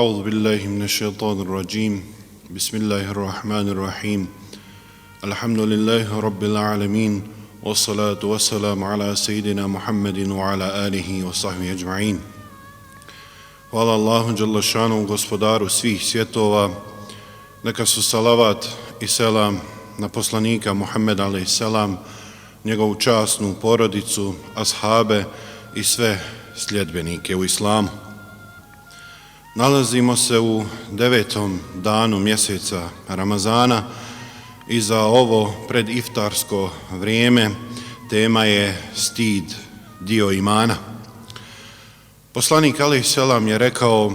أعوذ بالله من الشيطان الرجيم بسم الله الرحمن الرحيم الحمد لله رب العالمين والصلاة والسلام على سيدنا محمد وعلى آله وصحبه أجمعين. Hvala Allahu dželle šanuhu, gospodaru svih svjetova. Neka su salavat i selam na poslanika Muhammeda alejhi selam, njegovu časnu porodicu, ashabe i sve sljedbenike u islamu. Nalazimo se u 9. danu mjeseca Ramazana i za ovo prediftarsko vrijeme tema je stid, dio imana. Poslanik alejhi selam je rekao: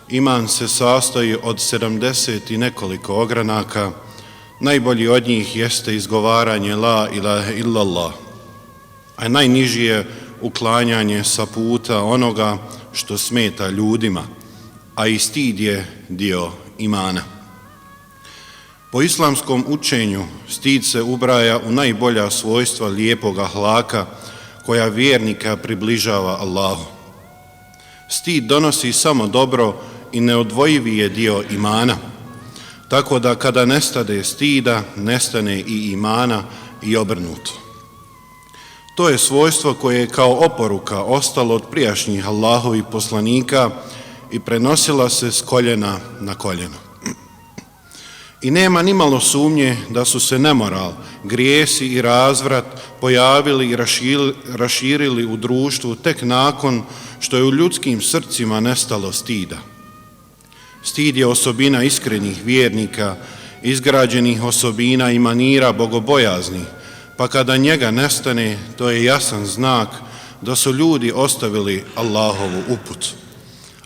iman se sastoji od 70 i nekoliko ogranaka, najbolji od njih jeste izgovaranje la ilaha illallah, a najniži je uklanjanje sa puta onoga što smeta ljudima, a i stid je dio imana. Po islamskom učenju stid se ubraja u najbolja svojstva lijepog ahlaka koja vjernika približava Allahu. Stid donosi samo dobro i neodvojivi je dio imana, tako da kada nestade stida, nestane i imana i obrnuto. To je svojstvo koje je kao oporuka ostalo od prijašnjih Allahovih poslanika i prenosila se s koljena na koljeno. I nema nimalo sumnje da su se nemoral, grijesi i razvrat pojavili i raširili u društvu tek nakon što je u ljudskim srcima nestalo stida. Stid je osobina iskrenih vjernika, izgrađenih osobina i manira bogobojaznih, pa kada njega nestane, to je jasan znak da su ljudi ostavili Allahovu uput,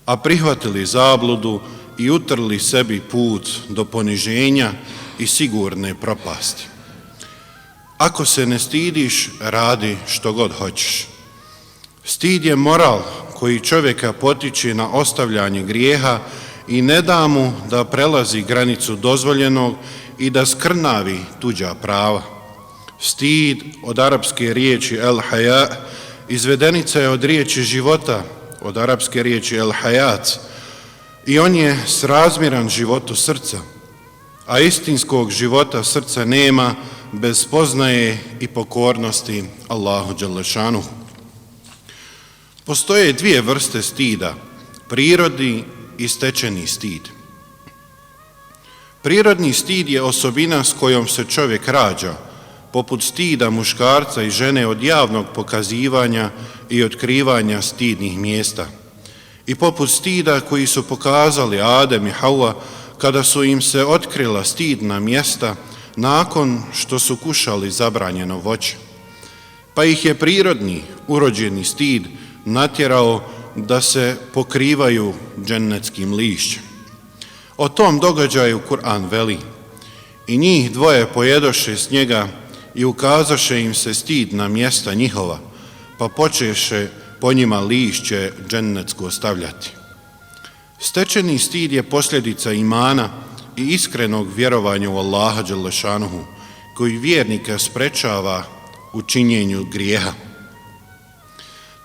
a prihvatili zabludu i utrli sebi put do poniženja i sigurne propasti. Ako se ne stidiš, radi što god hoćeš. Stid je moral koji čovjeka potiče na ostavljanje grijeha i ne da mu da prelazi granicu dozvoljenog i da skrnavi tuđa prava. Stid od arapske riječi el-haja, izvedenica je od riječi života, od arapske riječi el-hayat, i on je srazmjeran životu srca, a istinskog života srca nema bez poznaje i pokornosti Allahu dželle šanuhu. Postoje dvije vrste stida, prirodni i stečeni stid. Prirodni stid je osobina s kojom se čovjek rađa, poput stida muškarca i žene od javnog pokazivanja i otkrivanja stidnih mjesta, i poput stida koji su pokazali Adem i Hauva kada su im se otkrila stidna mjesta nakon što su kušali zabranjeno voće. Pa ih je prirodni, urođeni stid natjerao da se pokrivaju džennetskim lišćem. O tom događaju Kur'an veli: i njih dvoje pojedoše s njega i ukazaše im se stidna mjesta njihova, pa počeše po njima lišće džennetsko stavljati. Stečeni stid je posljedica imana i iskrenog vjerovanja u Allaha dželle šanuhu, koji vjernika sprečava u činjenju grijeha.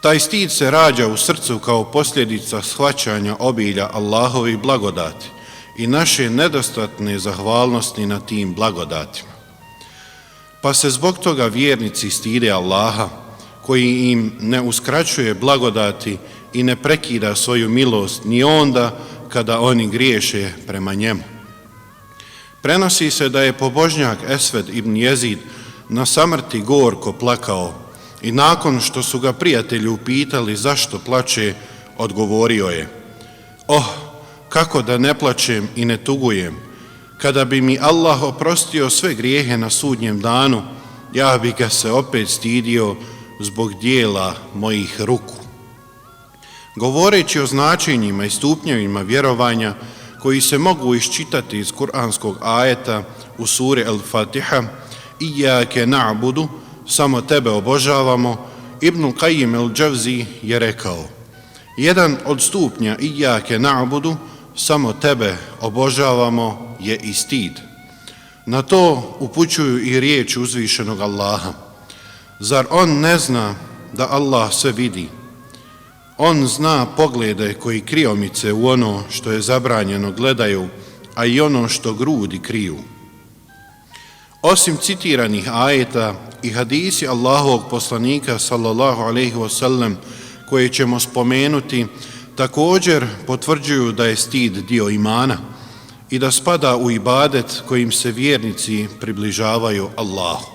Taj stid se rađa u srcu kao posljedica shvaćanja obilja Allahovih blagodati i naše nedostatne zahvalnosti na tim blagodatima. Pa se zbog toga vjernici stide Allaha, koji im ne uskraćuje blagodati i ne prekida svoju milost ni onda kada oni griješe prema njemu. Prenosi se da je pobožnjak Esved ibn Jezid na samrti gorko plakao i nakon što su ga prijatelji upitali zašto plače, odgovorio je: kako da ne plačem i ne tugujem, kada bi mi Allah oprostio sve grijehe na sudnjem danu, ja bi ga se opet stidio zbog dijela mojih ruku. Govoreći o značenjima i stupnjevima vjerovanja koji se mogu iščitati iz kuranskog ajeta u suri El-Fatiha, Iyake na'budu, samo tebe obožavamo, Ibn Qayyim el-Džavzi je rekao: jedan od stupnja Iyake na'budu, samo tebe obožavamo, je i stid. Na to upućuju i riječi uzvišenog Allaha: zar on ne zna da Allah sve vidi? On zna poglede koji kriomice u ono što je zabranjeno gledaju, a i ono što grudi kriju. Osim citiranih ajeta i hadisi Allahovog poslanika sallallahu alejhi ve sellem koje ćemo spomenuti, također potvrđuju da je stid dio imana i da spada u ibadet kojim se vjernici približavaju Allahu.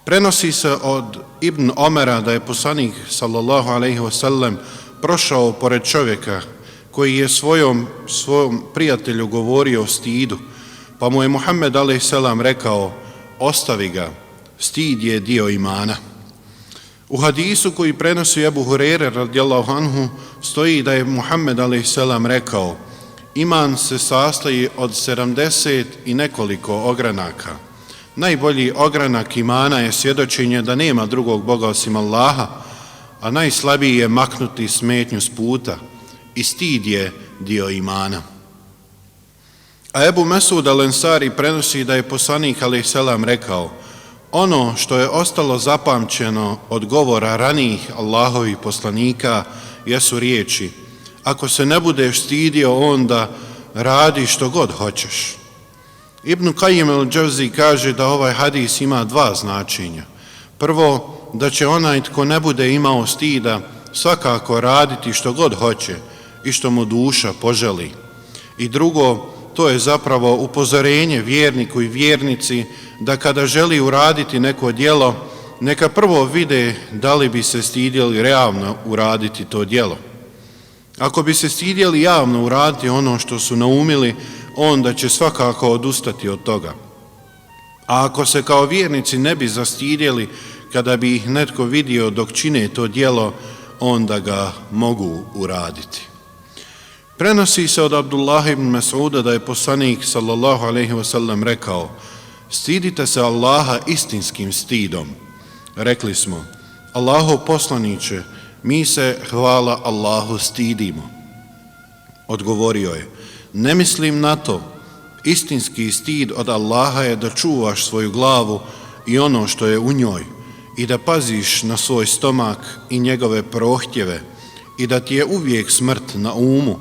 Prenosi se od Ibn Omera da je poslanik sallallahu alejhi ve sellem prošao pored čovjeka koji je svom prijatelju govorio o stidu, pa mu je Muhammed alejhi selam rekao: ostavi ga, stid je dio imana. U hadisu koji prenosi Ebu Hureyre radijallahu anhu stoji da je Muhammed alejhi selam rekao: iman se sastoji od 70 i nekoliko ogranaka. Najbolji ogranak imana je svjedočenje da nema drugog Boga osim Allaha, a najslabiji je maknuti smetnju s puta i stid je dio imana. A Ebu Mesud al-Ensari prenosi da je poslanik alejhi selam rekao: ono što je ostalo zapamćeno od govora ranijih Allahovih poslanika jesu riječi: ako se ne budeš stidio, onda radi što god hoćeš. Ibn Kajim el-Džavzi kaže da ovaj hadis ima dva značenja. Prvo, da će onaj tko ne bude imao stida svakako raditi što god hoće i što mu duša poželi. I drugo, to je zapravo upozorenje vjerniku i vjernici da kada želi uraditi neko djelo, neka prvo vide da li bi se stidjeli realno uraditi to djelo. Ako bi se stidjeli javno uraditi ono što su naumili, onda će svakako odustati od toga. A ako se kao vjernici ne bi zastidjeli kada bi ih netko vidio dok čine to djelo, onda ga mogu uraditi. Prenosi se od Abdullah ibn Mas'uda da je poslanik sallallahu alejhi ve sellem rekao: stidite se Allaha istinskim stidom. Rekli smo: Allahov poslaniče, mi se, hvala Allahu, stidimo. Odgovorio je: ne mislim na to. Istinski stid od Allaha je da čuvaš svoju glavu i ono što je u njoj i da paziš na svoj stomak i njegove prohtjeve i da ti je uvijek smrt na umu,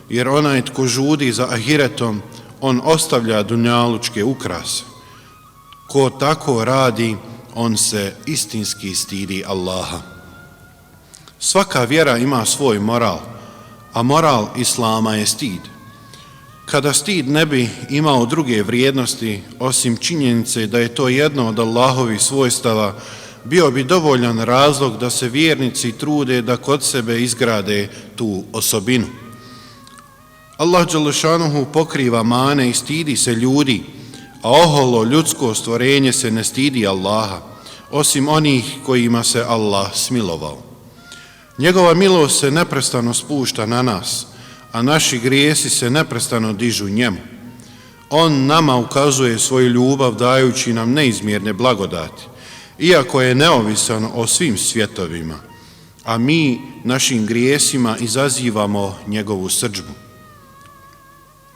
jer onaj tko žudi za ahiretom, on ostavlja dunjalučke ukrase. Ko tako radi, on se istinski stidi Allaha. Svaka vjera ima svoj moral, a moral Islama je stid. Kada stid ne bi imao druge vrijednosti, osim činjenice da je to jedno od Allahovih svojstava, bio bi dovoljan razlog da se vjernici trude da kod sebe izgrade tu osobinu. Allah dželešanuhu pokriva mane i stidi se ljudi, a oholo ljudsko stvorenje se ne stidi Allaha, osim onih kojima se Allah smilovao. Njegova milost se neprestano spušta na nas, a naši grijesi se neprestano dižu njemu. On nama ukazuje svoju ljubav dajući nam neizmjerne blagodati, iako je neovisan o svim svjetovima, a mi našim grijesima izazivamo njegovu srdžbu.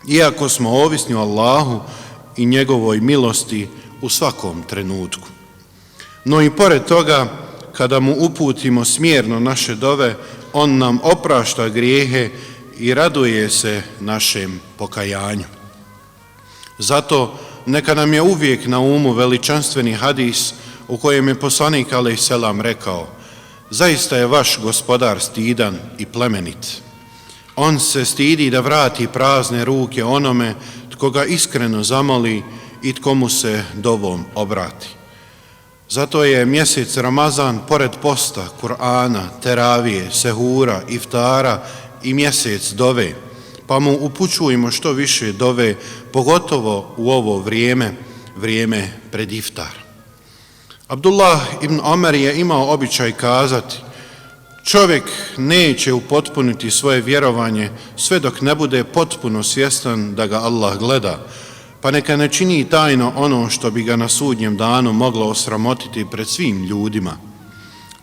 Iako smo ovisni o Allahu i njegovoj milosti u svakom trenutku. No i pored toga, kada mu uputimo smjerno naše dove, on nam oprašta grijehe i raduje se našem pokajanju. Zato neka nam je uvijek na umu veličanstveni hadis u kojem je poslanik alejhi selam rekao: zaista je vaš gospodar stidan i plemenit. On se stidi da vrati prazne ruke onome tko ga iskreno zamoli i tko mu se dovom obrati. Zato je mjesec Ramazan pored posta, Kur'ana, teravije, sehura, iftara i mjesec dove, pa mu upućujemo što više dove, pogotovo u ovo vrijeme pred iftar. Abdullah ibn Omer je imao običaj kazati: čovjek neće upotpuniti svoje vjerovanje sve dok ne bude potpuno svjestan da ga Allah gleda, pa neka ne čini tajno ono što bi ga na sudnjem danu moglo osramotiti pred svim ljudima.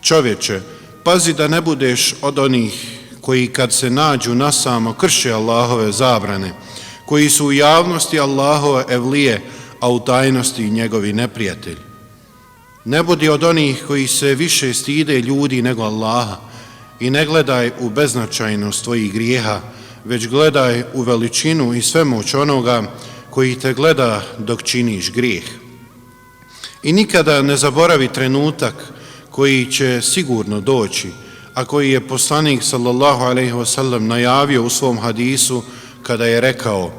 Čovječe, pazi da ne budeš od onih koji kad se nađu nasamo krše Allahove zabrane, koji su u javnosti Allahove evlije, a u tajnosti njegovi neprijatelji. Ne budi od onih koji se više stide ljudi nego Allaha i ne gledaj u beznačajnost tvojih grijeha, već gledaj u veličinu i svemoć onoga koji te gleda dok činiš grijeh. I nikada ne zaboravi trenutak koji će sigurno doći, a koji je poslanik sallallahu alejhi ve sellem najavio u svom hadisu kada je rekao: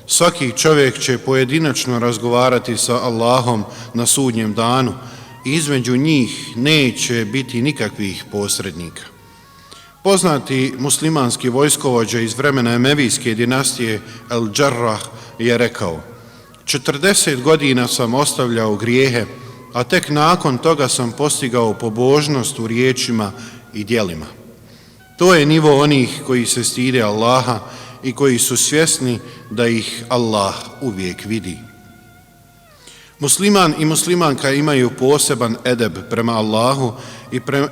svaki čovjek će pojedinačno razgovarati sa Allahom na sudnjem danu i između njih neće biti nikakvih posrednika. Poznati muslimanski vojskovođa iz vremena Emevijske dinastije El-Džarrah je rekao: 40 godina sam ostavljao grijehe, a tek nakon toga sam postigao pobožnost u riječima i djelima. To je nivo onih koji se stide Allaha i koji su svjesni da ih Allah uvijek vidi. Musliman i muslimanka imaju poseban edeb prema Allahu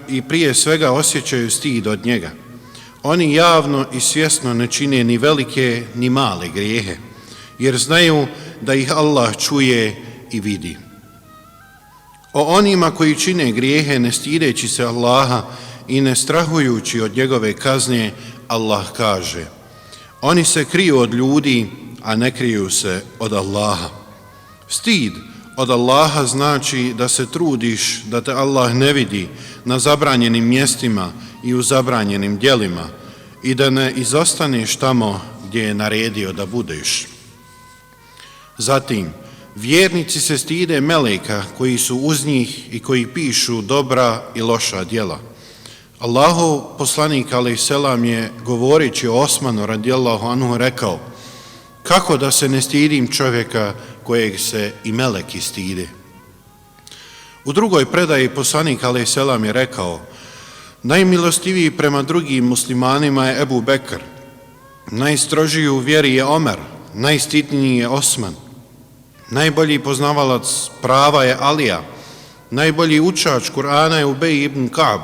i prije svega osjećaju stid od njega. Oni javno i svjesno ne čine ni velike ni male grijehe, jer znaju da ih Allah čuje i vidi. O onima koji čine grijehe ne stideći se Allaha i ne strahujući od njegove kazne, Allah kaže: oni se kriju od ljudi, a ne kriju se od Allaha. Stid od Allaha znači da se trudiš da te Allah ne vidi na zabranjenim mjestima i u zabranjenim djelima i da ne izostaneš tamo gdje je naredio da budeš. Zatim, vjernici se stide meleka koji su uz njih i koji pišu dobra i loša djela. Allahov poslanik alejselam je govoreći o Osmanu radijallahu anhu rekao: kako da se ne stidim čovjeka kojeg se i meleki stide. U drugoj predaji poslanik alejselam je rekao: najmilostiviji prema drugim muslimanima je Ebu Bekr, najstrožiji u vjeri je Omer, najstidniji je Osman, najbolji poznavalac prava je Alija, najbolji učač Kur'ana je Ubej ibn Ka'b,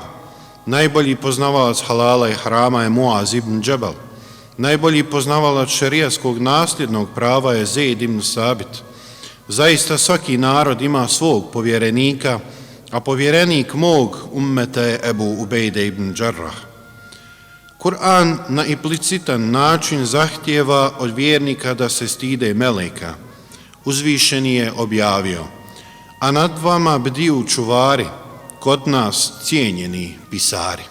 najbolji poznavalac halala i harama je Muaz ibn Džebel, najbolji poznavalac šerijatskog nasljednog prava je Zeid ibn Sabit. Zaista svaki narod ima svog povjerenika, a povjerenik mog ummeta je Ebu Ubejde ibn Džarrah. Kur'an na implicitan način zahtijeva od vjernika da se stide meleka. Uzvišeni je objavio: a nad vama bdiju čuvari, kod nas cijenjeni pisari.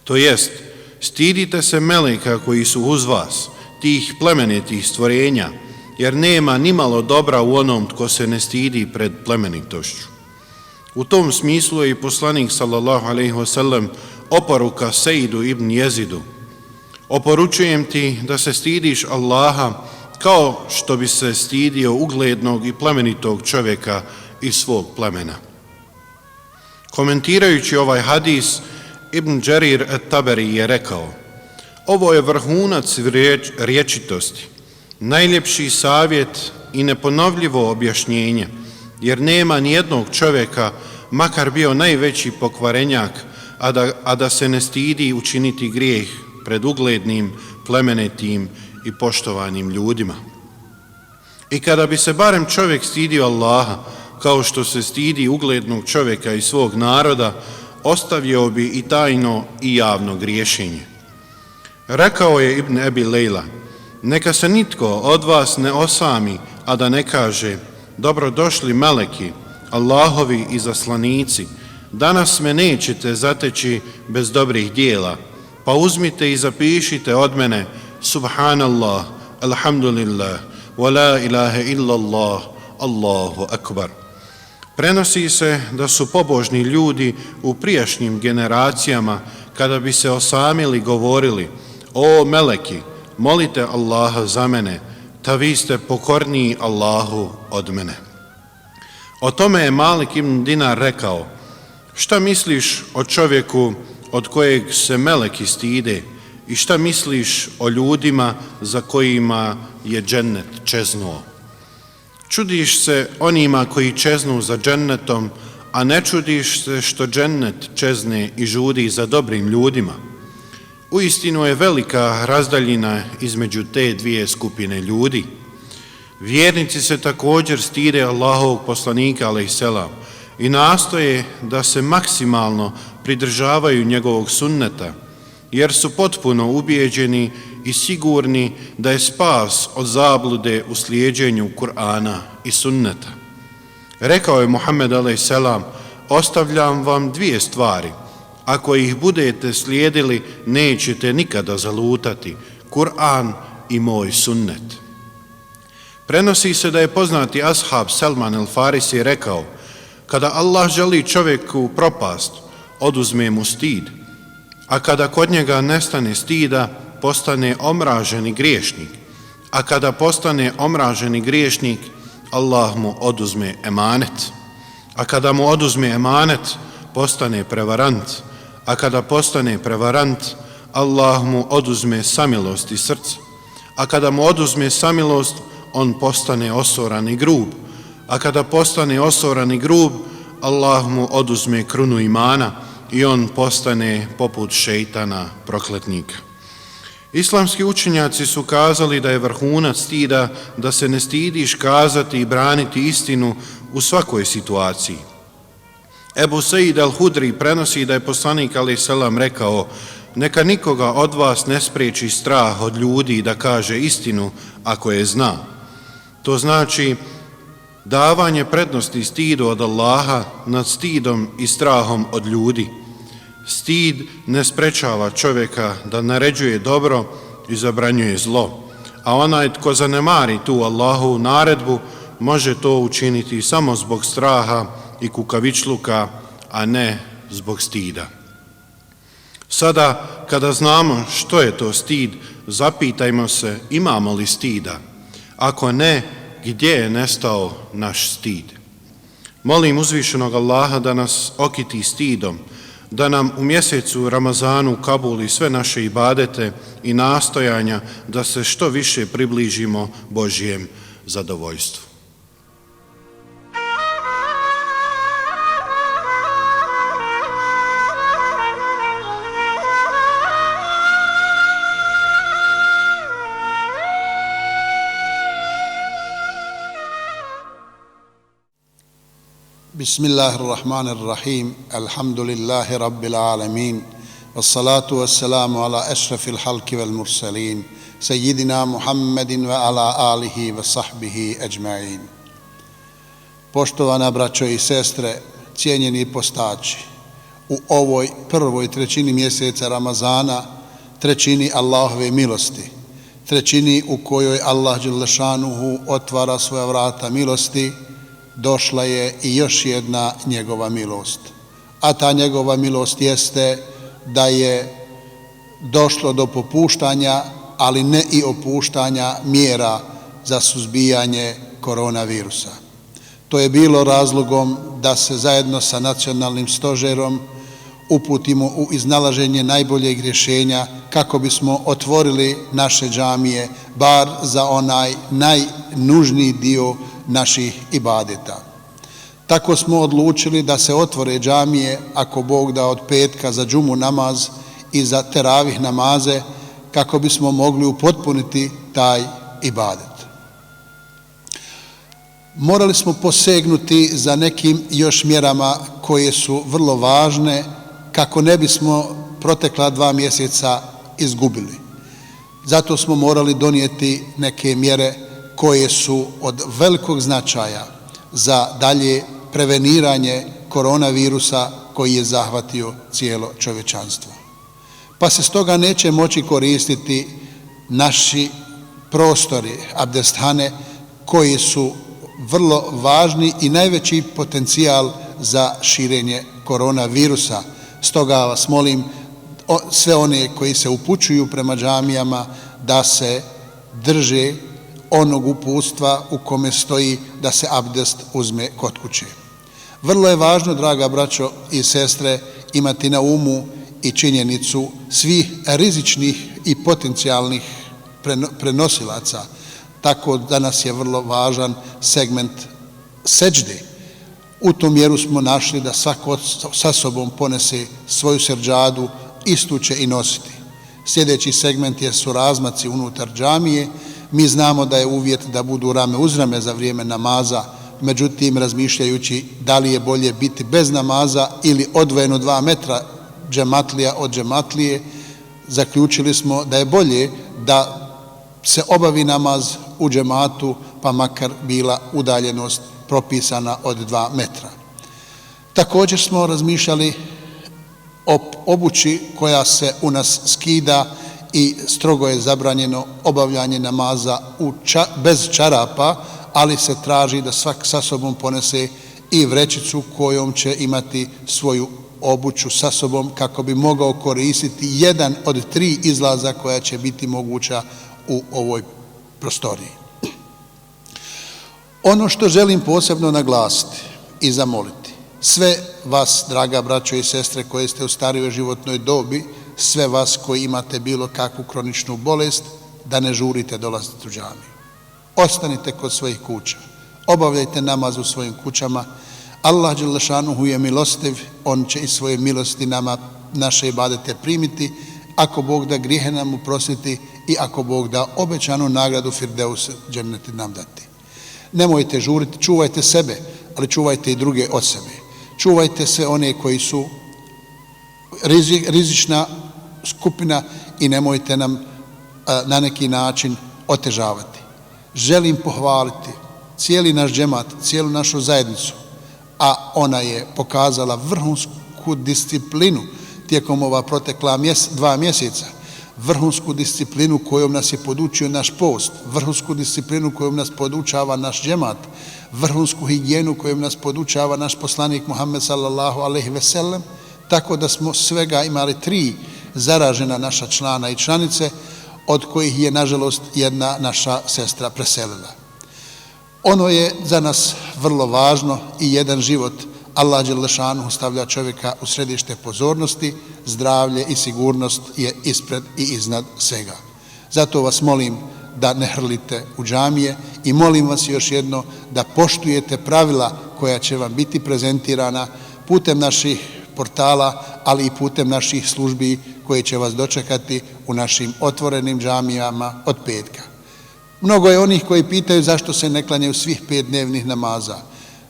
To jest, stidite se meleka koji su uz vas, tih plemenitih stvorenja, jer nema nimalo dobra u onom tko se ne stidi pred plemenitošću. U tom smislu je i poslanik sallallahu alejhi ve sellem oporuka Sejdu ibn Jezidu: oporučujem ti da se stidiš Allaha kao što bi se stidio uglednog i plemenitog čovjeka iz svog plemena. Komentirajući ovaj hadis, Ibn Đerir et-Taberi je rekao: ovo je vrhunac rječitosti, najljepši savjet i neponovljivo objašnjenje, jer nema nijednog čovjeka, makar bio najveći pokvarenjak, a da se ne stidi učiniti grijeh pred uglednim, plemenitim i poštovanim ljudima. I kada bi se barem čovjek stidio Allaha, kao što se stidi uglednog čovjeka iz svog naroda, ostavio bi i tajno i javno griješenje. Rekao je Ibn Ebi Lejla: neka se nitko od vas ne osami, a da ne kaže: dobrodošli meleki, Allahovi izaslanici, danas me nećete zateći bez dobrih dijela, pa uzmite i zapišite od mene: subhanallah, alhamdulillah, wa la ilaha illallah, Allahu akbar. Prenosi se da su pobožni ljudi u prijašnjim generacijama, kada bi se osamili, govorili: o meleki, molite Allaha za mene, ta vi ste pokorniji Allahu od mene. O tome je Malik ibn Dinar rekao: šta misliš o čovjeku od kojeg se meleki stide i šta misliš o ljudima za kojima je džennet čeznuo? Čudiš se onima koji čeznu za džennetom, a ne čudiš se što džennet čezne i žudi za dobrim ljudima. Uistinu je velika razdaljina između te dvije skupine ljudi. Vjernici se također stide Allahovog poslanika alejselam i nastoje da se maksimalno pridržavaju njegovog sunneta, jer su potpuno ubijeđeni i sigurni da je spas od zablude u slijeđenju Kur'ana i sunneta. Rekao je Muhammed a.s. ostavljam vam dvije stvari. Ako ih budete slijedili, nećete nikada zalutati, Kur'an i moj sunnet. Prenosi se da je poznati ashab Salman el-Farisi rekao, kada Allah želi čovjeku propast, oduzme mu stid, a kada kod njega nestane stida, postane omraženi griješnik, a kada postane omraženi griješnik, Allah mu oduzme emanet, a kada mu oduzme emanet, postane prevarant, a kada postane prevarant, Allah mu oduzme samilost i srce, a kada mu oduzme samilost, on postane osoran i grub, a kada postane osoran i grub, Allah mu oduzme krunu imana i on postane poput šejtana prokletnika. Islamski učenjaci su kazali da je vrhunac stida da se ne stidiš kazati i braniti istinu u svakoj situaciji. Ebu Said al-Hudri prenosi da je poslanik a.s. rekao, neka nikoga od vas ne spriječi strah od ljudi da kaže istinu ako je zna. To znači davanje prednosti stidu od Allaha nad stidom i strahom od ljudi. Stid ne sprečava čovjeka da naređuje dobro i zabranjuje zlo, a onaj tko zanemari tu Allahovu naredbu može to učiniti samo zbog straha i kukavičluka, a ne zbog stida. Sada, kada znamo što je to stid, zapitajmo se imamo li stida. Ako ne, gdje je nestao naš stid? Molim uzvišenog Allaha da nas okiti stidom, da nam u mjesecu Ramazanu kabuli sve naše ibadete i nastojanja da se što više približimo Božjem zadovoljstvu. Bismillahirrahmanirrahim. Alhamdulillahi rabbil alamin. Wassalatu wassalamu ala ashrafil halki wal mursalin. Sayyidina Muhammedin wa ala alihi wa sahbihi ajma'in. Poštovana braćo i sestre, cijenjeni postači, u ovoj prvoj trećini mjeseca Ramazana, trećini Allahove milosti, trećini u kojoj Allah dželle šanuhu otvara svoja vrata milosti, došla je i još jedna njegova milost. A ta njegova milost jeste da je došlo do popuštanja, ali ne i opuštanja mjera za suzbijanje koronavirusa. To je bilo razlogom da se zajedno sa nacionalnim stožerom uputimo u iznalaženje najboljeg rješenja kako bismo otvorili naše džamije, bar za onaj najnužniji dio naših ibadeta. Tako smo odlučili da se otvore džamije, ako Bog da, od petka za džumu namaz i za teravih namaze, kako bismo mogli upotpuniti taj ibadet. Morali smo posegnuti za nekim još mjerama koje su vrlo važne kako ne bismo protekla 2 mjeseca izgubili. Zato smo morali donijeti neke mjere koje su od velikog značaja za dalje preveniranje koronavirusa koji je zahvatio cijelo čovječanstvo. Pa se stoga neće moći koristiti naši prostori, abdesthane, koji su vrlo važni i najveći potencijal za širenje koronavirusa. Stoga vas molim, sve one koji se upućuju prema džamijama, da se drže onog uputstva u kome stoji da se abdest uzme kod kuće. Vrlo je važno, draga braćo i sestre, imati na umu i činjenicu svih rizičnih i potencijalnih prenosilaca. Tako danas je vrlo važan segment seđde. U tom mjeru smo našli da svako sa sobom ponese svoju seđadu, istu će i nositi. Sljedeći segment su razmaci unutar džamije. Mi znamo da je uvjet da budu rame uz rame za vrijeme namaza, međutim razmišljajući da li je bolje biti bez namaza ili odvojeno 2 metra džematlija od džematlije, zaključili smo da je bolje da se obavi namaz u džematu, pa makar bila udaljenost propisana od 2 metra. Također smo razmišljali o obući koja se u nas skida i strogo je zabranjeno obavljanje namaza bez čarapa, ali se traži da svak sa sobom ponese i vrećicu kojom će imati svoju obuću sa sobom kako bi mogao koristiti jedan od 3 izlaza koja će biti moguća u ovoj prostoriji. Ono što želim posebno naglasiti i zamoliti sve vas, draga braćo i sestre koje ste u starijoj životnoj dobi, sve vas koji imate bilo kakvu kroničnu bolest, da ne žurite dolaziti u džamiju. Ostanite kod svojih kuća, obavljajte namaz u svojim kućama. Allah dželle šanuhu je milostiv, on će iz svoje milosti nama naše ibadete primiti, ako Bog da grijehe nam oprostiti i ako Bog da obećanu nagradu Firdeus dženneti nam dati. Nemojte žuriti, čuvajte sebe, ali čuvajte i druge od sebe. Čuvajte sve one koji su rizična skupina i nemojte nam na neki način otežavati. Želim pohvaliti cijeli naš džemat, cijelu našu zajednicu, a ona je pokazala vrhunsku disciplinu tijekom ova protekla 2 mjeseca, vrhunsku disciplinu kojom nas je podučio naš post, vrhunsku disciplinu kojom nas podučava naš džemat, vrhunsku higijenu kojom nas podučava naš poslanik Muhammed sallallahu alejhi ve sellem, tako da smo svega imali 3 zaražena naša člana i članice, od kojih je nažalost jedna naša sestra preselila. Ono je za nas vrlo važno i jedan život. Allah dželle šanuhu stavlja čovjeka u središte pozornosti, zdravlje i sigurnost je ispred i iznad svega. Zato vas molim da ne hrlite u džamije i molim vas još jedno da poštujete pravila koja će vam biti prezentirana putem naših portala, ali i putem naših službi koje će vas dočekati u našim otvorenim džamijama od petka. Mnogo je onih koji pitaju zašto se ne klanjaju svih 5 dnevnih namaza.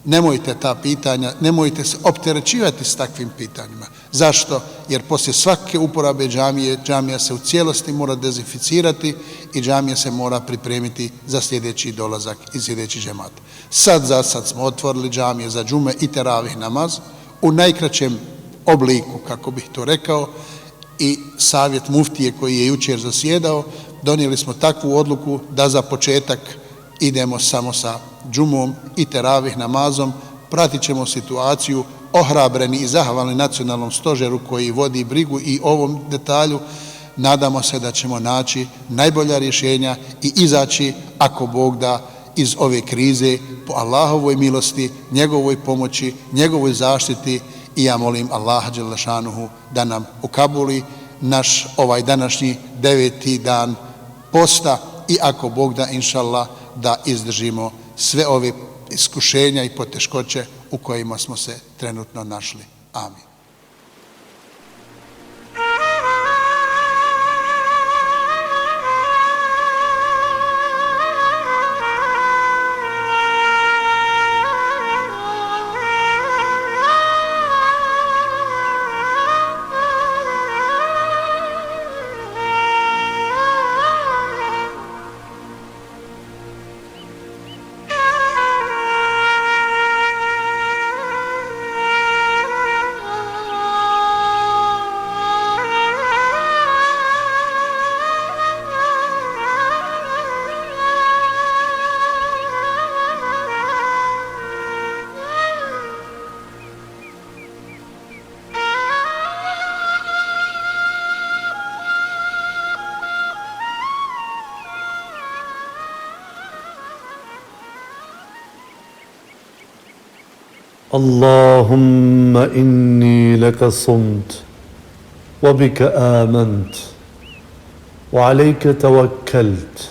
Nemojte ta pitanja, nemojte se opterećivati s takvim pitanjima. Zašto? Jer poslije svake uporabe džamija se u cijelosti mora dezinficirati i džamija se mora pripremiti za sljedeći dolazak i sljedeći džemat. Za sad smo otvorili džamije za džume i teravih namaz u najkraćem obliku, kako bih to rekao, i savjet muftije koji je jučer zasjedao, donijeli smo takvu odluku da za početak idemo samo sa džumom i teravih namazom, pratit ćemo situaciju, ohrabreni i zahvalni nacionalnom stožeru koji vodi brigu i ovom detalju. Nadamo se da ćemo naći najbolja rješenja i izaći, ako Bog da, iz ove krize po Allahovoj milosti, njegovoj pomoći, njegovoj zaštiti. I ja molim Allaha dželle šanuhu da nam ukabuli naš ovaj današnji 9. dan posta i ako Bog da, inšallah, da izdržimo sve ove iskušenja i poteškoće u kojima smo se trenutno našli. Amin. اللهم إني لك صمت وبك آمنت وعليك توكلت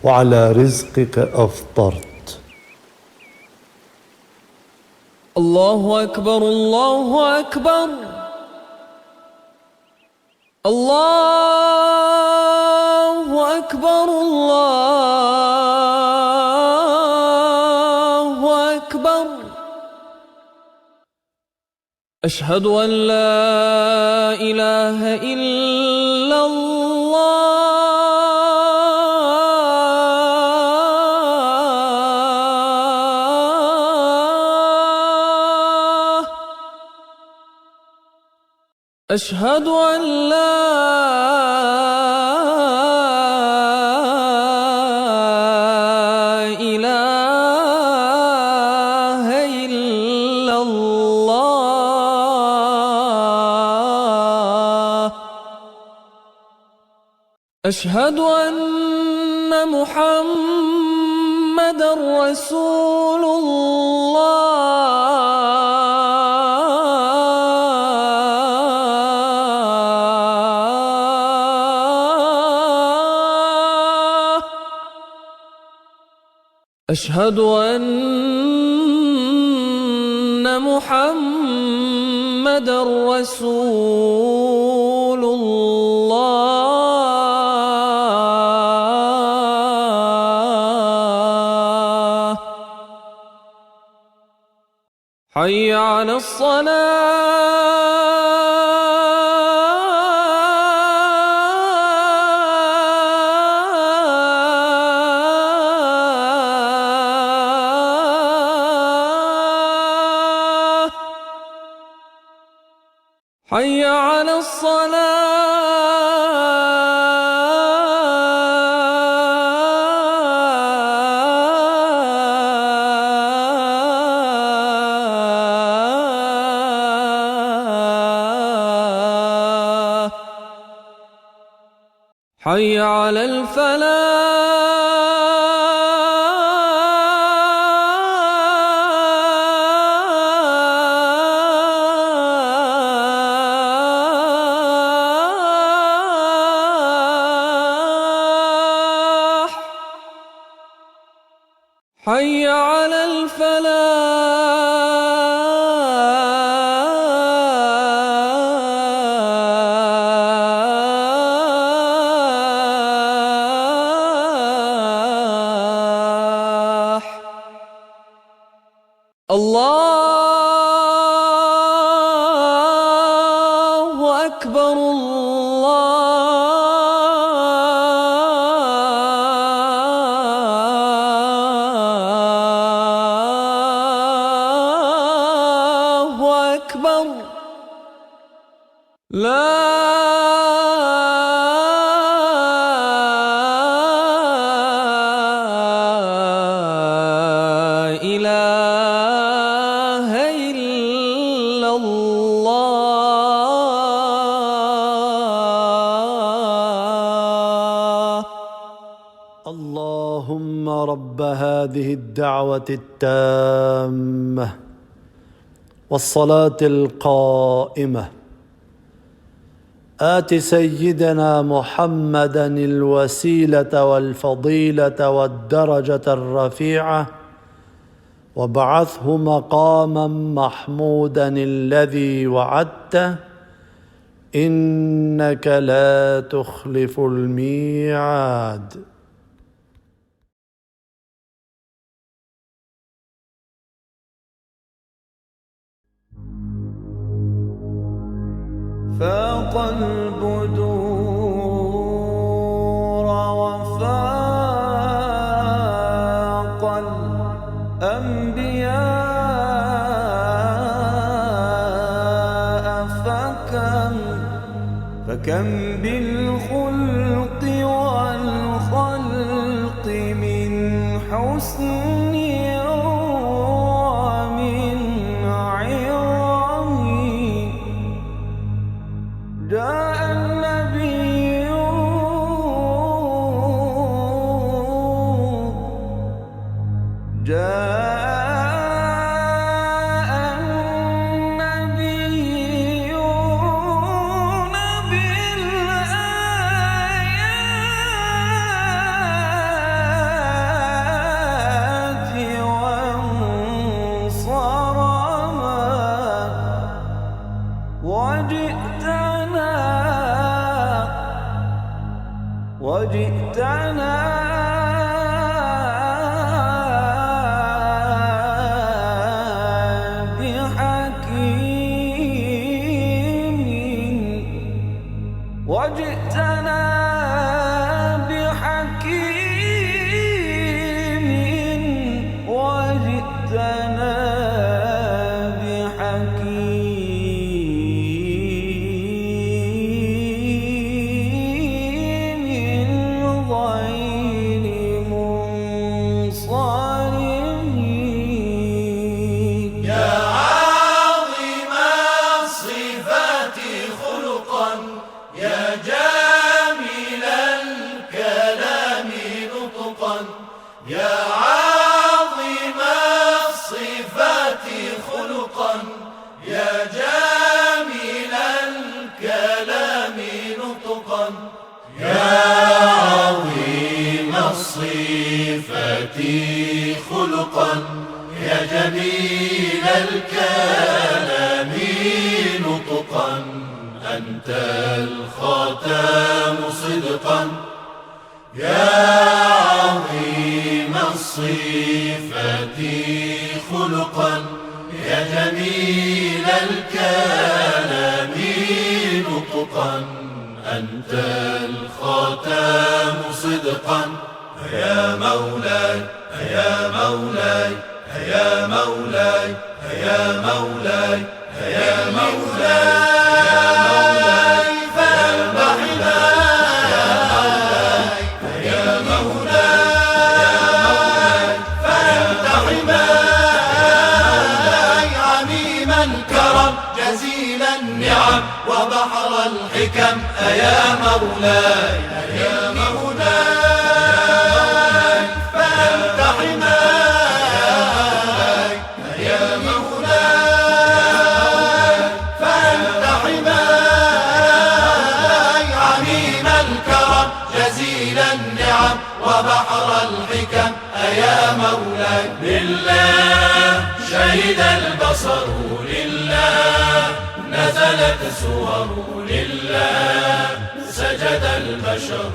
وعلى رزقك أفطرت. الله أكبر الله أكبر الله أكبر الله أكبر أشهد أن لا إله إلا الله أشهد أن لا إله إلا الله أشهد أن محمدًا رسول الله أشهد أن محمدًا رسول الله حي على الصلاة حي على الصلاة حي على الفلاح حي على الفلاح الله أكبر الله أكبر لا إله إلا الله اللهم رب هذه الدعوة التامة والصلاة القائمة آت سيدنا محمدا الوسيلة والفضيلة والدرجة الرفيعة وابعثه مقاما محمودا الذي وعدته إنك لا تخلف الميعاد. فاق البدور وفاق الأنبياء فكم بالخلق والخلق من حسن ومن عظم جاء النبي بالآيات وانصرما وجئتنا جئتنا بحكيم غير منصرم يا عظيم الصفات خلقا يا جميل الكلام نطقا يا عظيم الصفات خلقا يا جميل الكلام نطقا يا عظيم الصفات خلقا يا جميل الكلام نطقا أنت الخاتم صدقا يا عظيم الصفات خلقا يا جميل الكلام نطقا أنت الخاتم صدقا يا مولاي يا مولاي يا مولاي يا مولاي يا مولاي جزيل النعم وبحر الحكم يا مولاي يا مولاي فأنت حماي يا مولاي فأنت حماي عميم الكرم جزيل النعم وبحر الحكم يا مولاي لله شهد البصر لله نزلت سور لله سجد البشر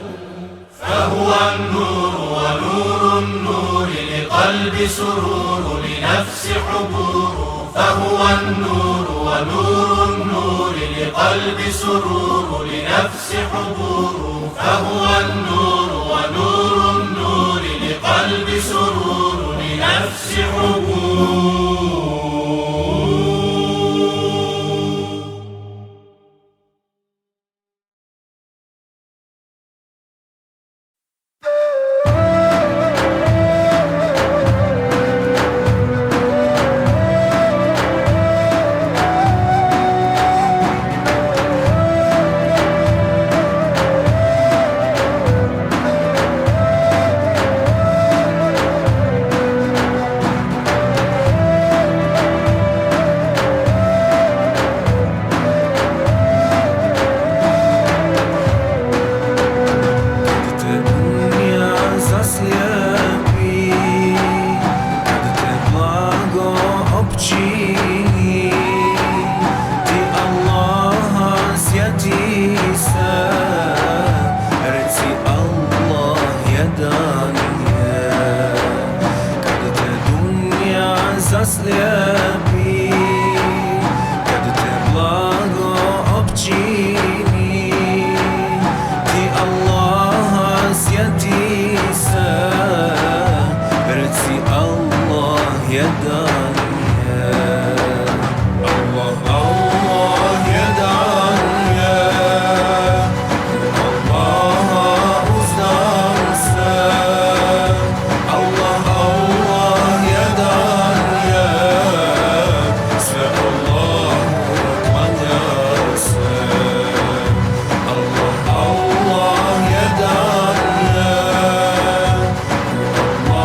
فهو النور ونور النور لقلب سرور لنفس حبور فهو النور ونور النور لقلب سرور لنفس حبور فهو النور ونور النور لقلب سرور لنفس حبور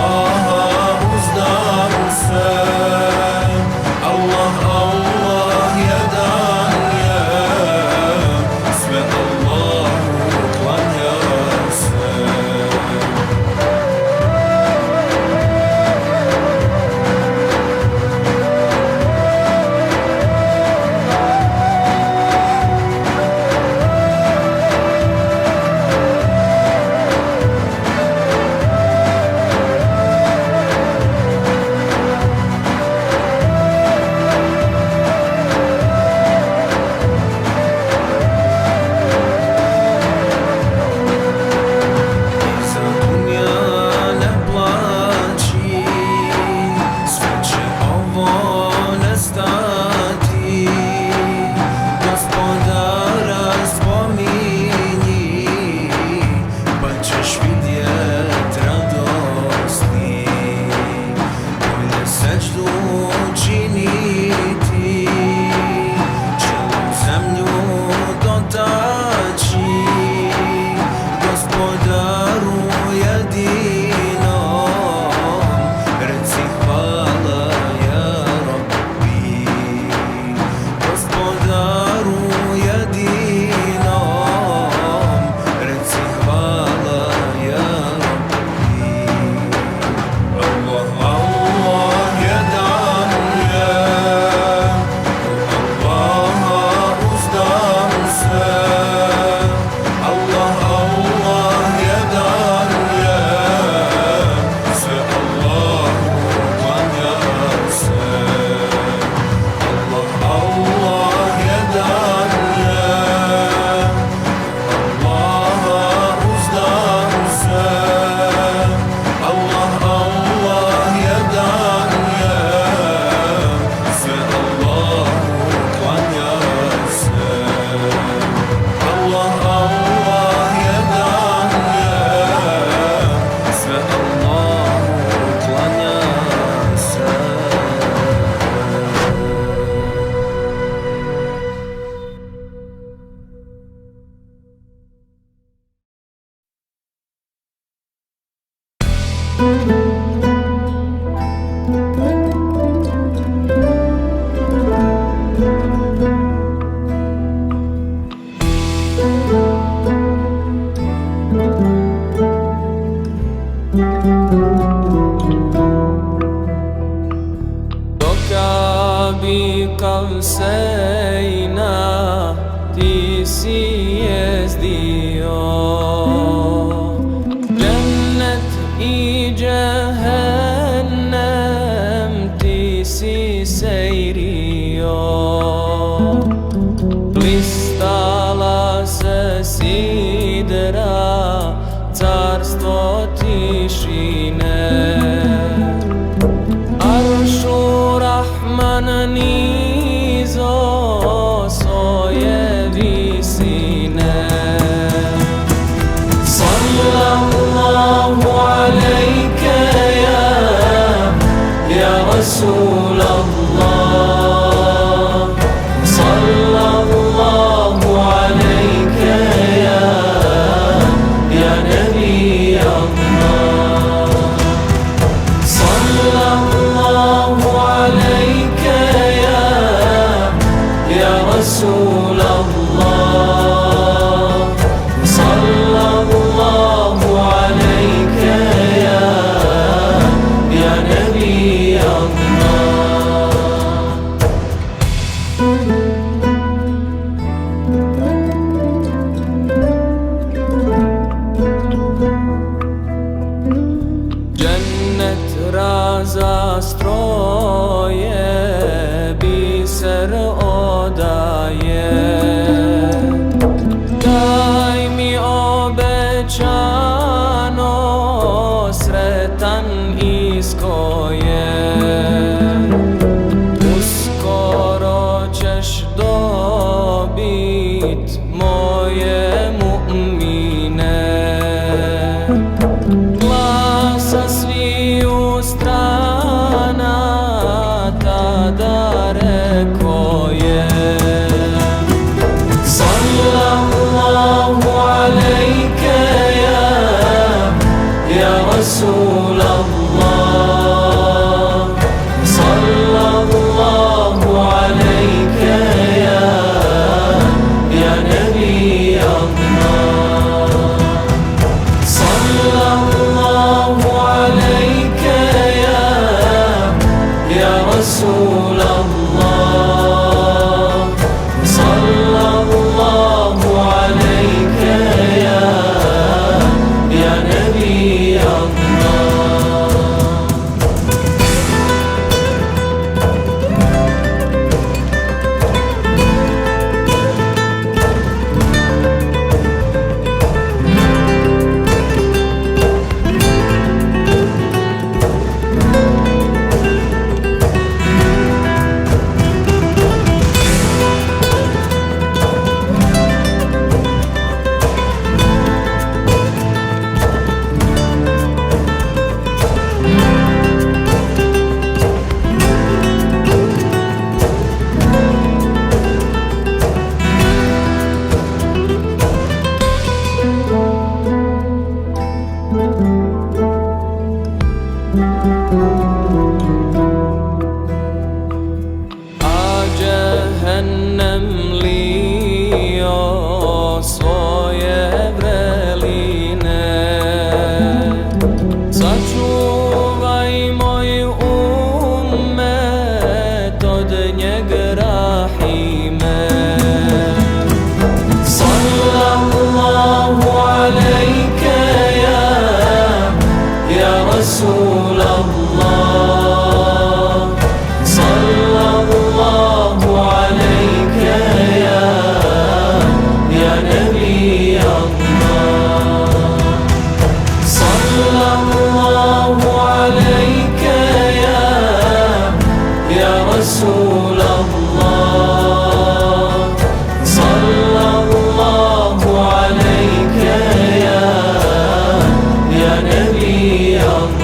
Allah uzdan sen seždu činiti, čelom zemlju dotaći, Gospodaru jedinom, reci hvala ja Rabbi. Gospodaru jedinom, reci hvala ja Rabbi. Allah, Allah jedan je, u Allaha uzdam se. Allah, Allah jedan je, sve Allahu klanja se. Allah, Allah jedan je, u Allaha uzdam se. Allah, Allah jedan je, sve Allahu klanja se. Allah, Allah jedan je, sve Allahu klanja se. Dokabi kavsejna, ti si jezdio, džennet i džehennem ti si sejrio. Blistala se sidra, carstvo tišine, Aršu Rahman nizo svoje visine. Sallallahu alejke ja Rasulallah. Sallallahu alejke ya Nabi Allah. Sallallahu aleyke ya Resulallah. Sallallahu aleyke ya Nebi Allah. Cennet raza stroje, biser odaje. Daj mi obećano, sretan iskoje. Uskoro ćeš dobit moje mu'mine. Glasa sviju strana tada reko je. Sallallahu alejke ya Rasulallah. Sallallahu aleyke ya Nebi Allah. Sallallahu aleyke ya Resulallah. Sallallahu aleyke ya Nebi Allah. رسول الله صلى الله عليك يا نبي الله.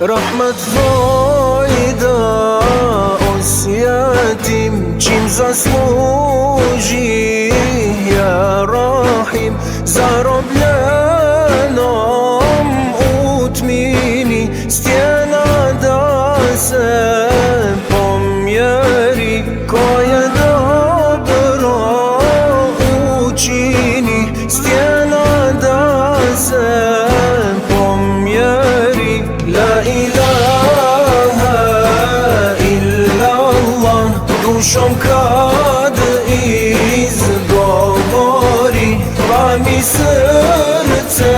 Rahmet vojda osjetim čim zasluži ja Rahim zarobljenom u tmini stjena da se pomjeri koje dobro učini stjena da se pomjeri. La ilaha illallah dušom kad izgovori pa mi srce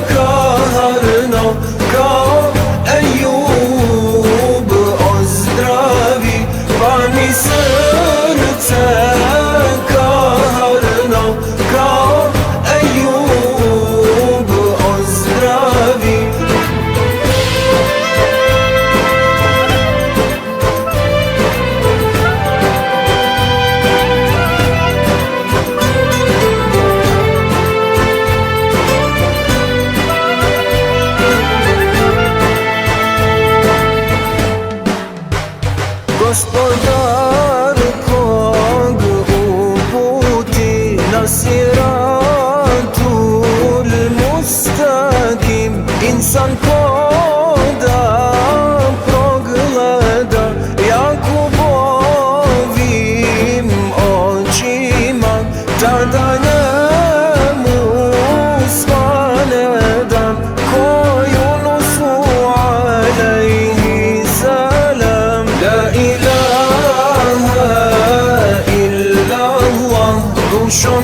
kaharno kao Ejub ozdravi pa mi srce kaharno kao Ejub ozdravi. Gospodar kog uputi na siratul mustaqim insan koda progleda Jakubovim očima tada njemu svane dan ko Yunusu alejhi salam. La ilaha illallah dušom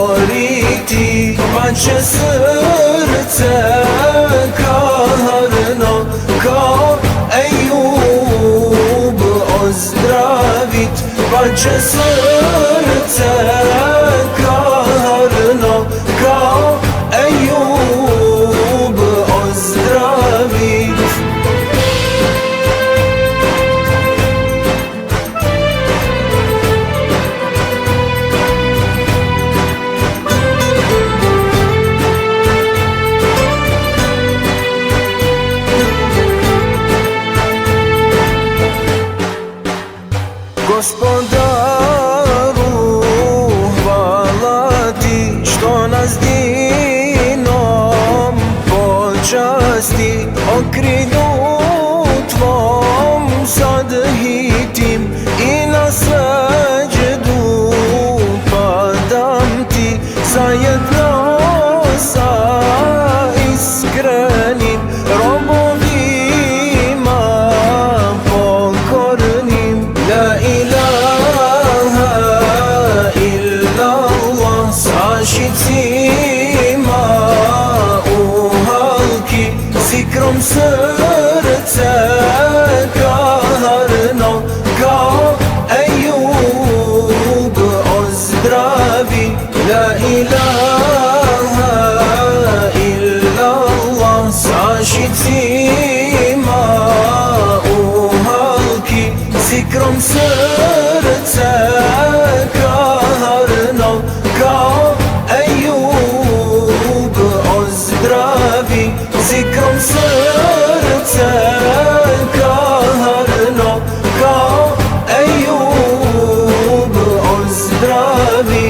izgovoriti pa će srce kaharno kao Ejub ozdravit pa će srce kaharno kao Ejub ozdravit. Gospodaru hvala ti što nas dinom počasti okrilju tvom sad hitim i na seđdu padam ti zajedno sa iskrenim robovima pokornim. La ilaha illallah sašicima u halki zikrom srce kaharno kao Ejub ozdravi. La ilaha illallah sašicima u halki zikrom srce kaharno kao Ejub ozdravi. Zikrom srce kaharno kao Ejub ozdravi.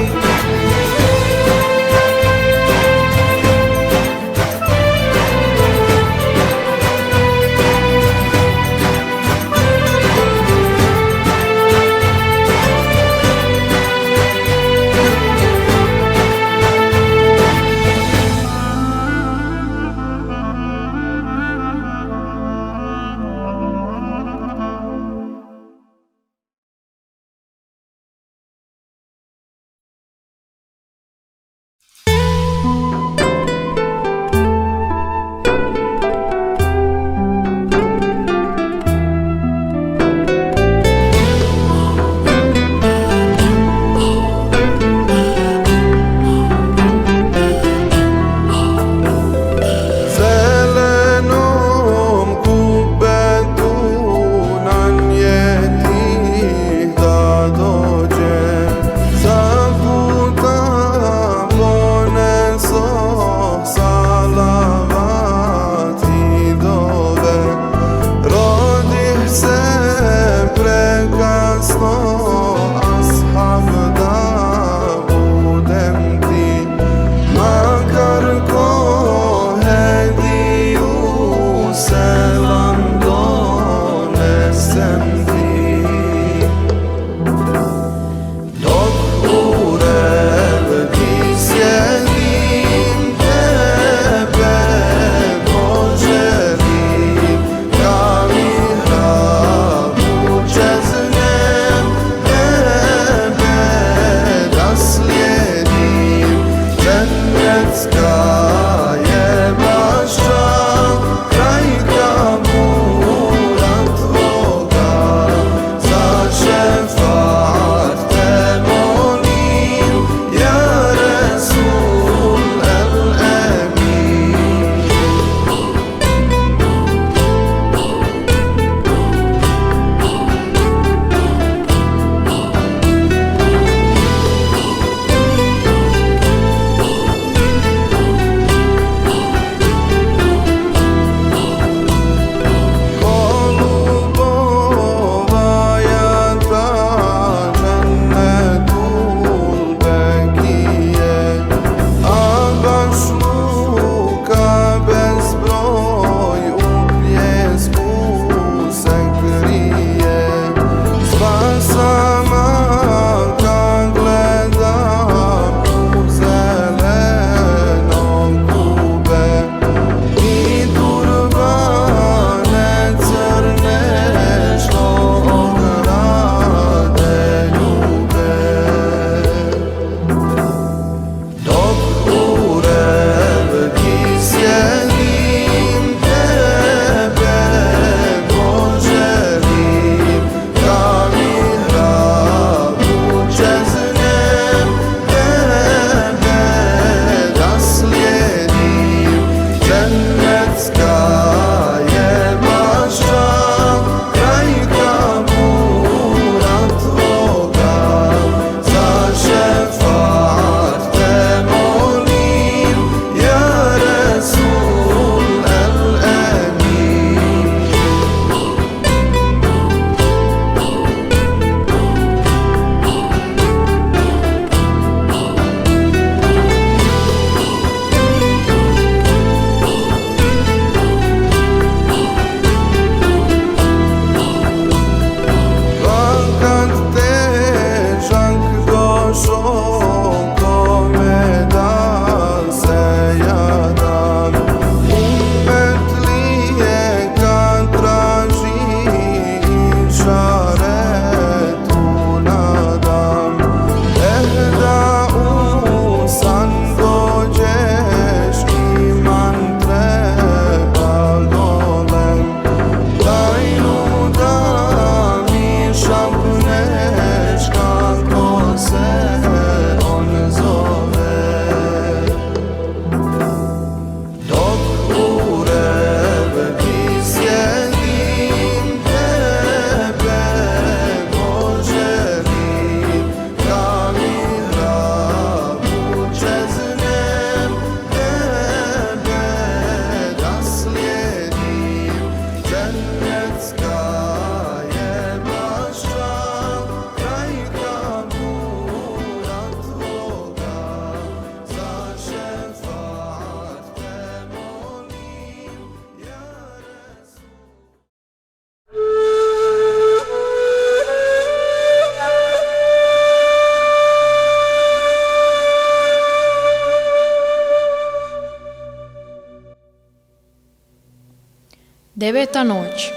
Deveta noć.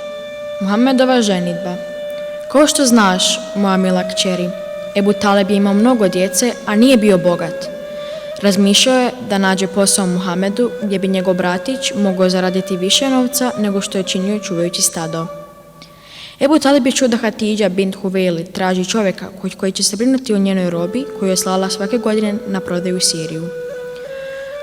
Muhammedova ženidba. Kao što znaš, moja mila kćeri, Ebu Taleb je imao mnogo djece, a nije bio bogat. Razmišljao je da nađe posao Muhammedu gdje bi njegov bratić mogao zaraditi više novca nego što je činio čuvajući stado. Ebu Talib je čuo da Hatidža bint Huvejlid traži čovjeka koji će se brinuti o njenoj robi koju je slala svake godine na prodaju u Siriju.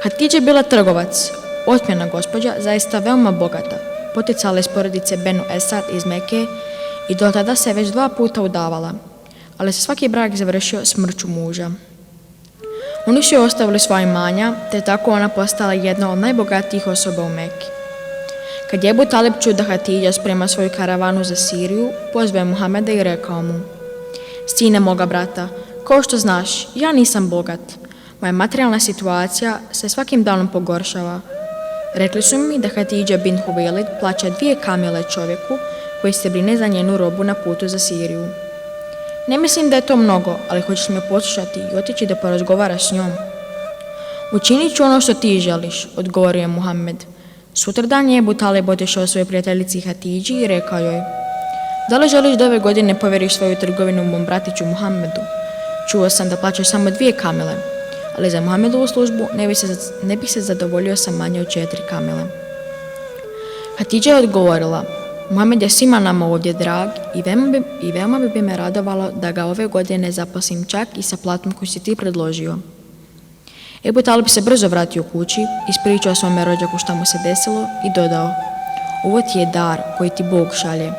Hatidža je bila trgovac, otmjena gospođa, zaista veoma bogata, poticala iz porodice Benu Esad iz Mekke i do tada se već 2 puta udavala, ali se svaki brak završio smrću muža. Oni su joj ostavili svoja imanja, te tako ona postala jedna od najbogatijih osoba u Mekki. Kad je Ebu Talib čuo da Hatidža sprema svoju karavanu za Siriju, pozvao je Muhameda i rekao mu: Sine moga brata, kao što znaš, ja nisam bogat. Moja materijalna situacija se svakim danom pogoršava. Rekli su mi da Hatidža bint Huvejlid plaća 2 kamile čovjeku koji se brine za njenu robu na putu za Siriju. Ne mislim da je to mnogo, ali hoćeš me poslušati i otići da porazgovaraš s njom. Učinit ću ono što ti želiš, odgovorio je Muhammed. Sutradan je Ebu Talib otišao svojoj prijateljici Hatidži i rekao joj: Da li želiš da ove godine povjeriš svoju trgovinu mom bratiću Muhammedu? Čuo sam da plaćaš samo 2 kamile, ali za Muhammedovu službu ne bih se zadovoljio sa manje od 4 kamile. Hatidža je odgovorila: Muhammed je svima nama ovdje drag i veoma bi me radovalo da ga ove godine zaposlim čak i sa platom koju si ti predložio. Ebu Talib se brzo vratio kući, ispričao svome rođaku šta mu se desilo i dodao: Ovo ti je dar koji ti Bog šalje.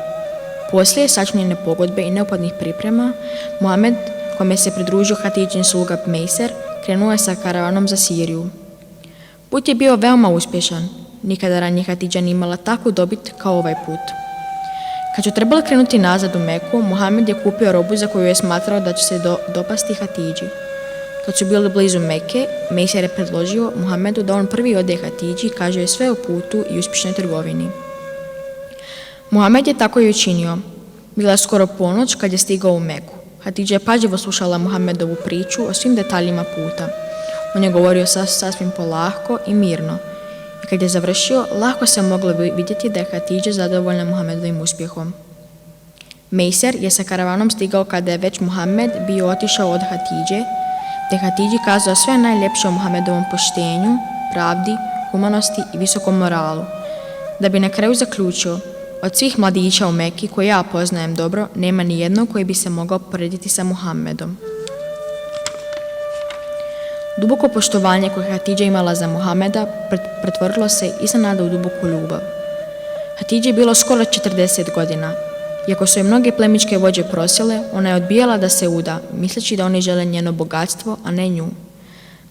Poslije sačinjene pogodbe i neophodnih priprema, Muhammed, kome se pridružio Hatidžin sluga Mejser, krenuo je sa karavanom za Siriju. Put je bio veoma uspješan. Nikada ranije Hatidža nije imala takvu dobit kao ovaj put. Kad su trebali krenuti nazad u Meku, Muhammed je kupio robu za koju je smatrao da će se dopasti Hatidži. Kad su bili blizu Mekke, Mejser je predložio Muhammedu da on prvi ode Hatidži i kaže joj sve o putu i uspješnoj trgovini. Muhammed je tako i učinio. Bila je skoro ponoć kad je stigao u Meku. Hatidža je pažljivo slušala Muhammedovu priču o svim detaljima puta. On je govorio sasvim polahko i mirno. I kad je završio, lako se moglo vidjeti da je Hatidža zadovoljna Muhammedovim uspjehom. Mejser je sa karavanom stigao kada je već Muhammed bio otišao od Hatidže, te Hatidži kazao sve najljepše o Muhammedovom poštenju, pravdi, humanosti i visokom moralu, da bi na kraju zaključio: Od svih mladića u Mekki koje ja poznajem dobro, nema ni jednog koji bi se mogao porediti sa Muhammedom. Duboko poštovanje koje Hatidža imala za Muhameda pretvorilo se iznenada u duboku ljubav. Hatidži je bilo skoro 40 godina. Iako su je mnoge plemičke vođe prosile, ona je odbijala da se uda, misleći da oni žele njeno bogatstvo, a ne nju.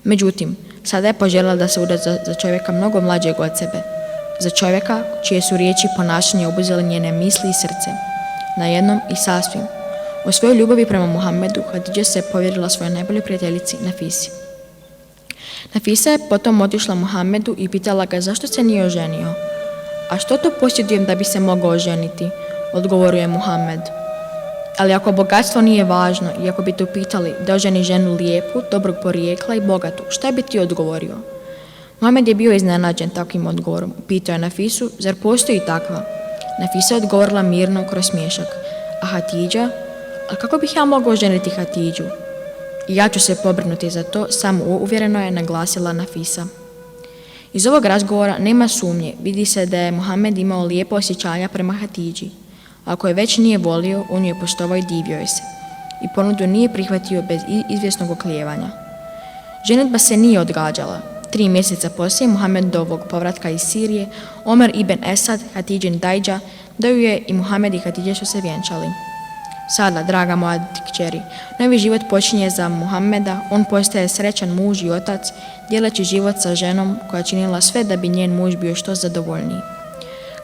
Međutim, sada je poželjela da se uda za čovjeka mnogo mlađeg od sebe, za čovjeka čije su riječi i ponašanje obuzele njene misli i srce, najednom i sasvim. O svojoj ljubavi prema Muhammedu Hatidža se povjerila svojoj najboljoj prijateljici Nafisi. Nafisa je potom otišla Muhammedu i pitala ga zašto se nije oženio. A što to posjedujem da bi se mogao oženiti? Odgovorio je Muhammed. Ali ako bogatstvo nije važno i ako bi te upitali da oženi ženu lijepu, dobrog porijekla i bogatu, šta bi ti odgovorio? Muhammed je bio iznenađen takvim odgovorom. Pitao je Nafisu, zar postoji takva? Nafisa je odgovorila mirno kroz smiješak. A Hatidža? A kako bih ja mogao oženiti Hatidžu? I ja ću se pobrinuti za to, samo uvjereno je naglasila Nafisa. Iz ovog razgovora nema sumnje, vidi se da je Muhammed imao lijepo osjećanja prema Hatidži. Ako je već nije volio, on ju je poštovao i divio je se. I ponudu nije prihvatio bez izvjesnog oklijevanja. Ženidba se nije odgađala. 3 mjeseca poslije Muhammedovog povratka iz Sirije, Omer ibn Esad, Hatidžin dajđa, da ju je i Muhammed i Hatidža su se vjenčali. Sada, draga moja kćeri, novi život počinje za Muhammeda, on postaje srećan muž i otac, dijeleći život sa ženom koja činila sve da bi njen muž bio što zadovoljniji.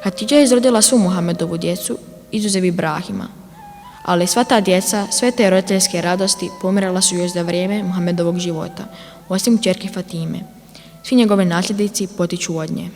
Hatidža je izrodila svu Muhammedovu djecu, izuzev Ibrahima. Ali sva ta djeca, sve te roditeljske radosti pomirala su još za vrijeme Muhammedovog života, osim kćerke Fatime. Svi njegovi nasljednici potiču od nje.